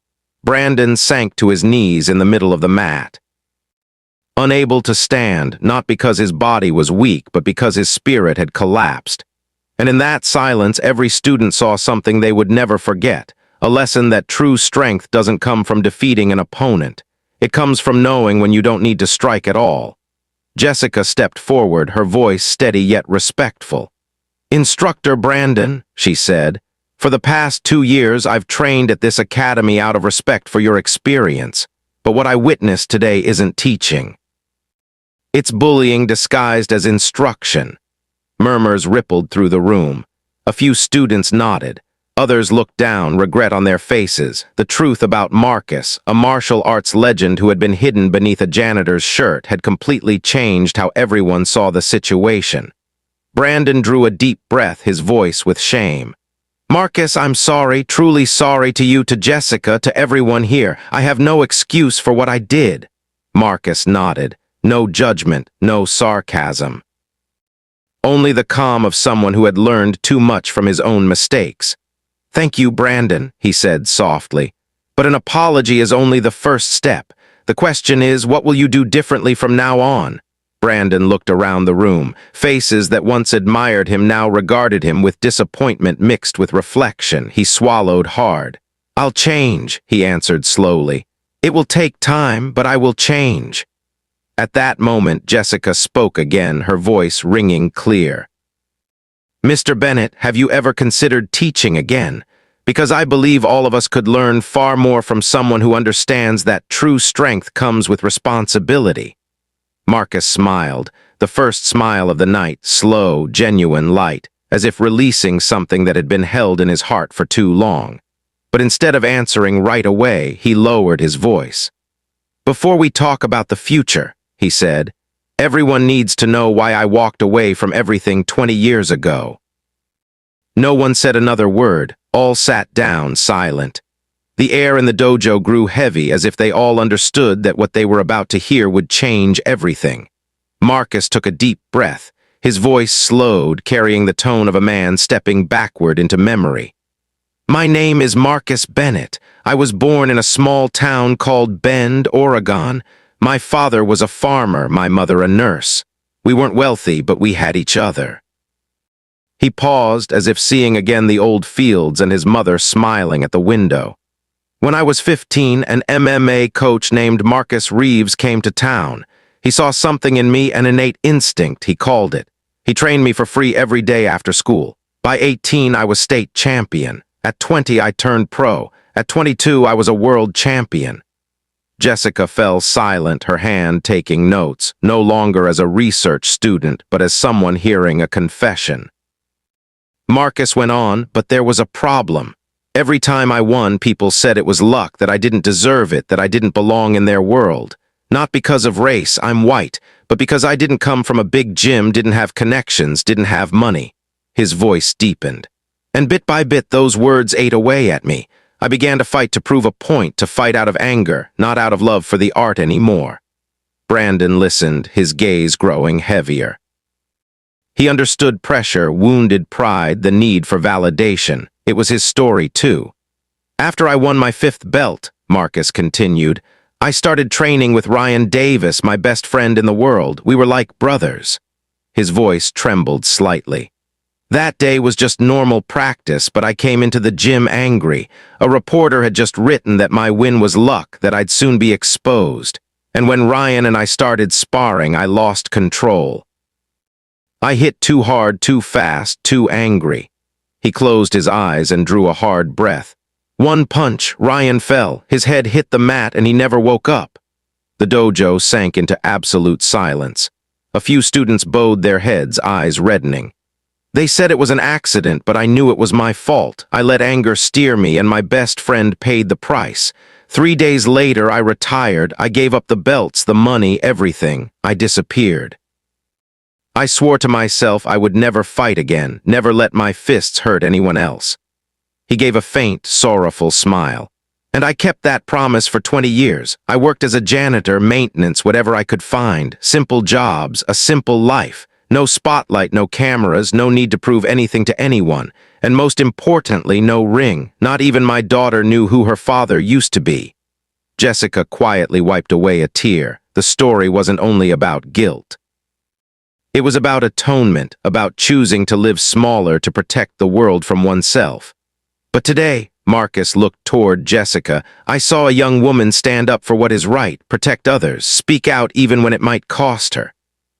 Brandon sank to his knees in the middle of the mat. Unable to stand, not because his body was weak, but because his spirit had collapsed. And in that silence, every student saw something they would never forget, a lesson that true strength doesn't come from defeating an opponent. It comes from knowing when you don't need to strike at all. Jessica stepped forward, her voice steady yet respectful. "Instructor Brandon," she said, "for the past 2 years I've trained at this academy out of respect for your experience, but what I witnessed today isn't teaching. It's bullying disguised as instruction." Murmurs rippled through the room. A few students nodded. Others looked down, regret on their faces. The truth about Marcus, a martial arts legend who had been hidden beneath a janitor's shirt, had completely changed how everyone saw the situation. Brandon drew a deep breath, his voice with shame. "Marcus, I'm sorry, truly sorry to you, to Jessica, to everyone here. I have no excuse for what I did." Marcus nodded. No judgment, no sarcasm. Only the calm of someone who had learned too much from his own mistakes. "Thank you, Brandon," he said softly. "But an apology is only the first step. The question is, what will you do differently from now on?" Brandon looked around the room. Faces that once admired him now regarded him with disappointment mixed with reflection. He swallowed hard. "I'll change," he answered slowly. "It will take time, but I will change." At that moment, Jessica spoke again, her voice ringing clear. "Mr. Bennett, have you ever considered teaching again? Because I believe all of us could learn far more from someone who understands that true strength comes with responsibility." Marcus smiled, the first smile of the night, slow, genuine, light, as if releasing something that had been held in his heart for too long. But instead of answering right away, he lowered his voice. "Before we talk about the future," he said, "everyone needs to know why I walked away from everything 20 years ago." No one said another word. All sat down, silent. The air in the dojo grew heavy, as if they all understood that what they were about to hear would change everything. Marcus took a deep breath. His voice slowed, carrying the tone of a man stepping backward into memory. "My name is Marcus Bennett. I was born in a small town called Bend, Oregon. My father was a farmer, my mother a nurse. We weren't wealthy, but we had each other." He paused, as if seeing again the old fields and his mother smiling at the window. "When I was 15, an MMA coach named Marcus Reeves came to town. He saw something in me, an innate instinct, he called it. He trained me for free every day after school. By 18, I was state champion. At 20, I turned pro. At 22, I was a world champion." Jessica fell silent, her hand taking notes, no longer as a research student, but as someone hearing a confession. Marcus went on, "But there was a problem. Every time I won, people said it was luck, that I didn't deserve it, that I didn't belong in their world. Not because of race, I'm white, but because I didn't come from a big gym, didn't have connections, didn't have money." His voice deepened. "And bit by bit, those words ate away at me. I began to fight to prove a point, to fight out of anger, not out of love for the art anymore." Brandon listened, his gaze growing heavier. He understood pressure, wounded pride, the need for validation. It was his story, too. "After I won my 5th belt," Marcus continued, "I started training with Ryan Davis, my best friend in the world. We were like brothers." His voice trembled slightly. "That day was just normal practice, but I came into the gym angry. A reporter had just written that my win was luck, that I'd soon be exposed. And when Ryan and I started sparring, I lost control. I hit too hard, too fast, too angry. He closed his eyes and drew a hard breath. One punch, Ryan fell, his head hit the mat, and he never woke up. The dojo sank into absolute silence. A few students bowed their heads, eyes reddening. They said it was an accident, but I knew it was my fault. I let anger steer me, and my best friend paid the price. 3 days later, I retired. I gave up the belts, the money, everything. I disappeared. I swore to myself I would never fight again, never let my fists hurt anyone else. He gave a faint, sorrowful smile. And I kept that promise for 20 years. I worked as a janitor, maintenance, whatever I could find. Simple jobs, a simple life. No spotlight, no cameras, no need to prove anything to anyone. And most importantly, no ring. Not even my daughter knew who her father used to be. Jessica quietly wiped away a tear. The story wasn't only about guilt. It was about atonement, about choosing to live smaller to protect the world from oneself. But today, Marcus looked toward Jessica. I saw a young woman stand up for what is right, protect others, speak out even when it might cost her.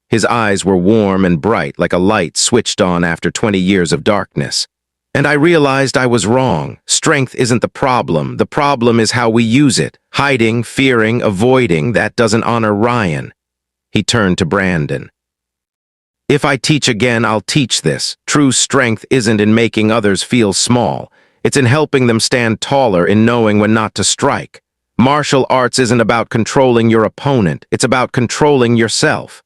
His eyes were warm and bright, like a light switched on after 20 years of darkness. And I realized I was wrong. Strength isn't the problem is how we use it. Hiding, fearing, avoiding, that doesn't honor Ryan. He turned to Brandon. If I teach again, I'll teach this. True strength isn't in making others feel small. It's in helping them stand taller, in knowing when not to strike. Martial arts isn't about controlling your opponent. It's about controlling yourself.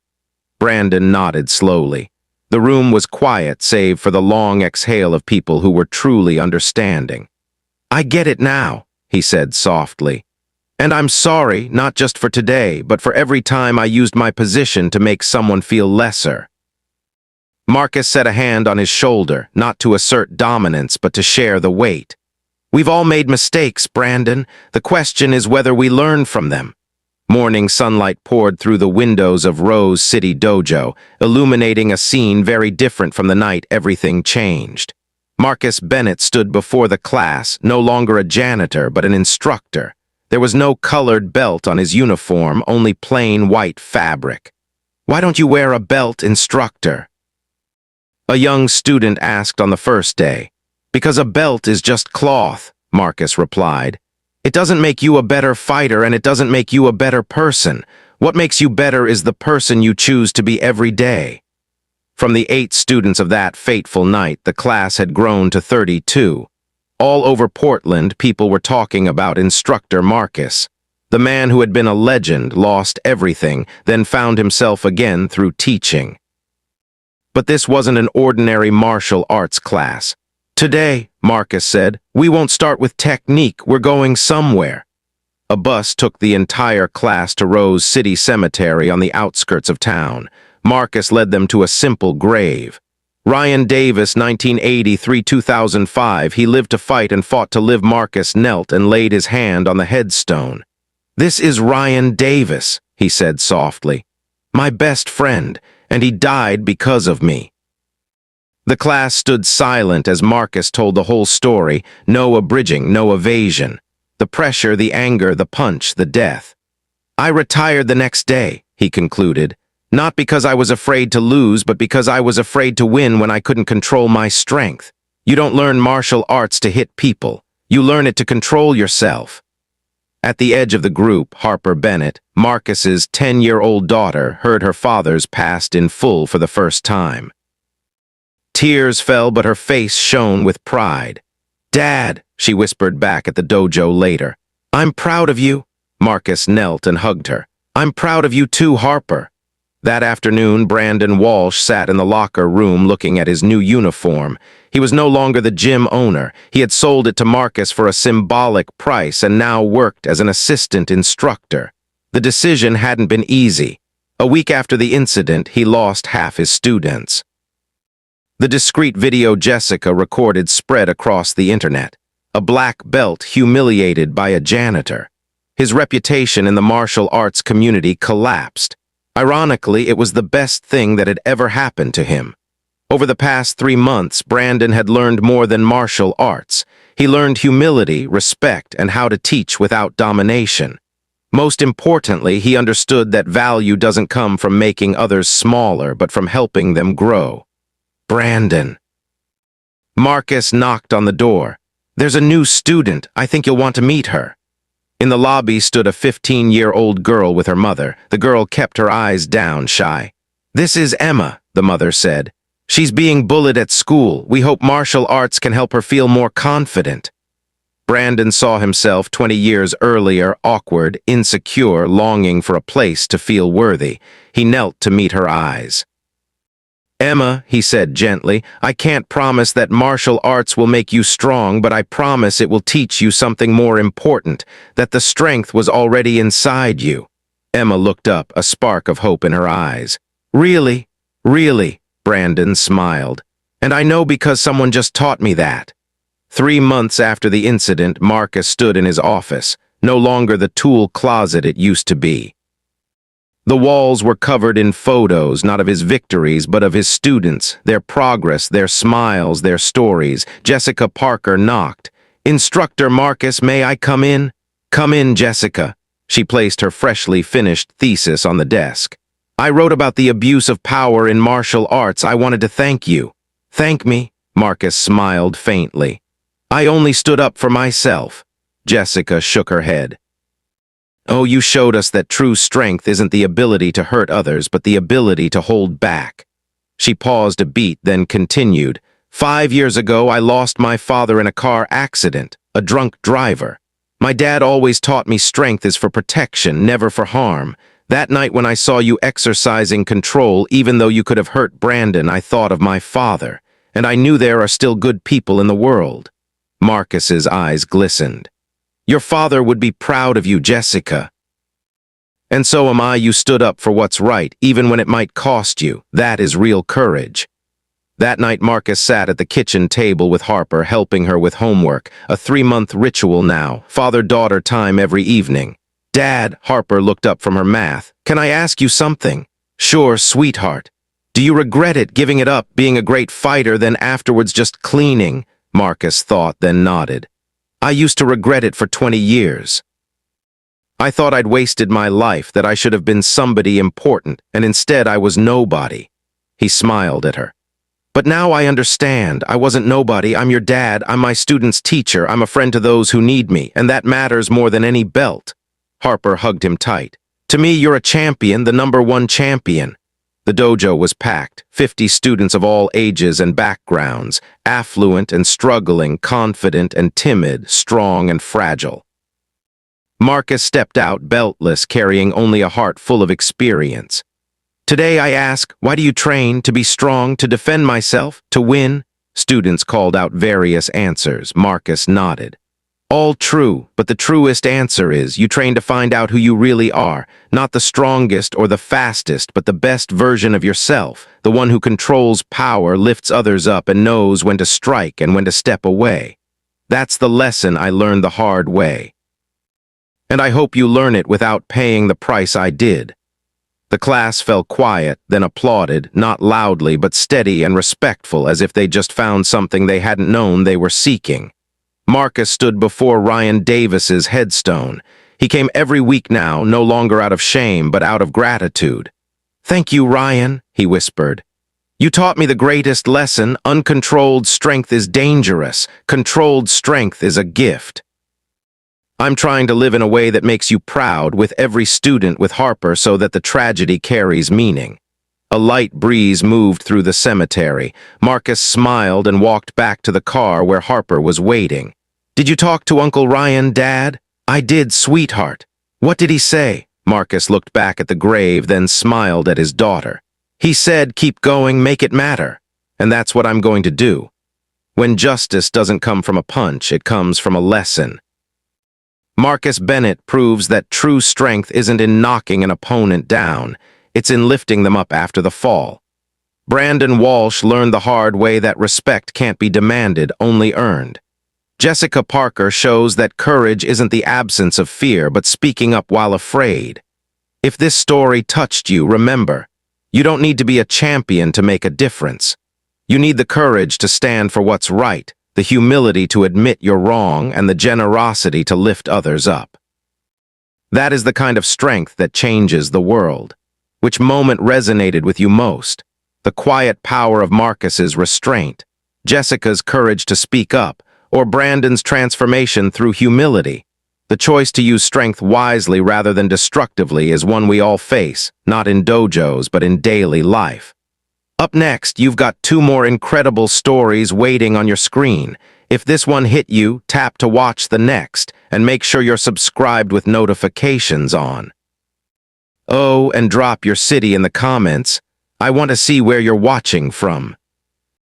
Brandon nodded slowly. The room was quiet, save for the long exhale of people who were truly understanding. I get it now, he said softly. And I'm sorry, not just for today, but for every time I used my position to make someone feel lesser. Marcus set a hand on his shoulder, not to assert dominance, but to share the weight. We've all made mistakes, Brandon. The question is whether we learn from them. Morning sunlight poured through the windows of Rose City Dojo, illuminating a scene very different from the night everything changed. Marcus Bennett stood before the class, no longer a janitor, but an instructor. There was no colored belt on his uniform, only plain white fabric. Why don't you wear a belt, instructor? A young student asked on the first day. Because a belt is just cloth, Marcus replied. It doesn't make you a better fighter, and it doesn't make you a better person. What makes you better is the person you choose to be every day. From the 8 students of that fateful night, the class had grown to 32. All over Portland, people were talking about Instructor Marcus. The man who had been a legend lost everything, then found himself again through teaching. But this wasn't an ordinary martial arts class. Today, Marcus said, we won't start with technique, we're going somewhere. A bus took the entire class to Rose City Cemetery on the outskirts of town. Marcus led them to a simple grave. Ryan Davis, 1983-2005, he lived to fight and fought to live. Marcus knelt and laid his hand on the headstone. This is Ryan Davis, he said softly. My best friend, and he died because of me. The class stood silent as Marcus told the whole story, no abridging, no evasion. The pressure, the anger, the punch, the death. I retired the next day, he concluded, not because I was afraid to lose, but because I was afraid to win when I couldn't control my strength. You don't learn martial arts to hit people. You learn it to control yourself. At the edge of the group, Harper Bennett, Marcus's 10-year-old daughter, heard her father's passed in full for the first time. Tears fell, but her face shone with pride. Dad, she whispered back at the dojo later. I'm proud of you. Marcus knelt and hugged her. I'm proud of you too, Harper. That afternoon, Brandon Walsh sat in the locker room looking at his new uniform. He was no longer the gym owner. He had sold it to Marcus for a symbolic price and now worked as an assistant instructor. The decision hadn't been easy. A week after the incident, he lost half his students. The discreet video Jessica recorded spread across the internet. A black belt humiliated by a janitor. His reputation in the martial arts community collapsed. Ironically, it was the best thing that had ever happened to him. Over the past 3 months, Brandon had learned more than martial arts. He learned humility, respect, and how to teach without domination. Most importantly, he understood that value doesn't come from making others smaller, but from helping them grow. Brandon. Marcus knocked on the door. "There's a new student. I think you'll want to meet her." In the lobby stood a 15-year-old girl with her mother. The girl kept her eyes down, shy. "This is Emma," the mother said. "She's being bullied at school. We hope martial arts can help her feel more confident." Brandon saw himself 20 years earlier, awkward, insecure, longing for a place to feel worthy. He knelt to meet her eyes. "Emma," he said gently, "I can't promise that martial arts will make you strong, but I promise it will teach you something more important, that the strength was already inside you." Emma looked up, a spark of hope in her eyes. "Really? Really?" Brandon smiled. "And I know because someone just taught me that." 3 months after the incident, Marcus stood in his office, no longer the tool closet it used to be. The walls were covered in photos, not of his victories, but of his students, their progress, their smiles, their stories. Jessica Parker knocked. "Instructor Marcus, may I come in?" "Come in, Jessica." She placed her freshly finished thesis on the desk. "I wrote about the abuse of power in martial arts. I wanted to thank you." "Thank me?" Marcus smiled faintly. "I only stood up for myself." Jessica shook her head. "Oh, you showed us that true strength isn't the ability to hurt others, but the ability to hold back." She paused a beat, then continued. 5 years ago, I lost my father in a car accident, a drunk driver. My dad always taught me strength is for protection, never for harm. That night when I saw you exercising control, even though you could have hurt Brandon, I thought of my father, and I knew there are still good people in the world." Marcus's eyes glistened. "Your father would be proud of you, Jessica. And so am I. You stood up for what's right, even when it might cost you. That is real courage." That night, Marcus sat at the kitchen table with Harper, helping her with homework, a 3-month ritual now, father-daughter time every evening. "Dad," Harper looked up from her math, "can I ask you something?" "Sure, sweetheart." "Do you regret it, giving it up, being a great fighter, then afterwards just cleaning?" Marcus thought, then nodded. "I used to regret it for 20 years. I thought I'd wasted my life, that I should have been somebody important, and instead I was nobody." He smiled at her. "But now I understand. I wasn't nobody. I'm your dad. I'm my student's teacher. I'm a friend to those who need me, and that matters more than any belt." Harper hugged him tight. "To me, you're a champion, the #1 champion." The dojo was packed, 50 students of all ages and backgrounds, affluent and struggling, confident and timid, strong and fragile. Marcus stepped out, beltless, carrying only a heart full of experience. "Today I ask, why do you train? To be strong, to defend myself, to win?" Students called out various answers. Marcus nodded. "All true, but the truest answer is you train to find out who you really are, not the strongest or the fastest, but the best version of yourself, the one who controls power, lifts others up, and knows when to strike and when to step away. That's the lesson I learned the hard way. And I hope you learn it without paying the price I did." The class fell quiet, then applauded, not loudly, but steady and respectful, as if they just found something they hadn't known they were seeking. Marcus stood before Ryan Davis's headstone. He came every week now, no longer out of shame, but out of gratitude. "Thank you, Ryan," he whispered. "You taught me the greatest lesson. Uncontrolled strength is dangerous. Controlled strength is a gift." I'm trying to live in a way that makes you proud, with every student with Harper, so that the tragedy carries meaning. A light breeze moved through the cemetery. Marcus smiled and walked back to the car where Harper was waiting. "Did you talk to Uncle Ryan, Dad?" "I did, sweetheart." "What did he say?" Marcus looked back at the grave, then smiled at his daughter. "He said, keep going, make it matter. And that's what I'm going to do. When justice doesn't come from a punch, it comes from a lesson." Marcus Bennett proves that true strength isn't in knocking an opponent down. It's in lifting them up after the fall. Brandon Walsh learned the hard way that respect can't be demanded, only earned. Jessica Parker shows that courage isn't the absence of fear, but speaking up while afraid. If this story touched you, remember, you don't need to be a champion to make a difference. You need the courage to stand for what's right, the humility to admit you're wrong, and the generosity to lift others up. That is the kind of strength that changes the world. Which moment resonated with you most? The quiet power of Marcus's restraint, Jessica's courage to speak up, or Brandon's transformation through humility? The choice to use strength wisely rather than destructively is one we all face, not in dojos but in daily life. Up next, you've got two more incredible stories waiting on your screen. If this one hit you, tap to watch the next, and make sure you're subscribed with notifications on. Oh, and drop your city in the comments. I want to see where you're watching from.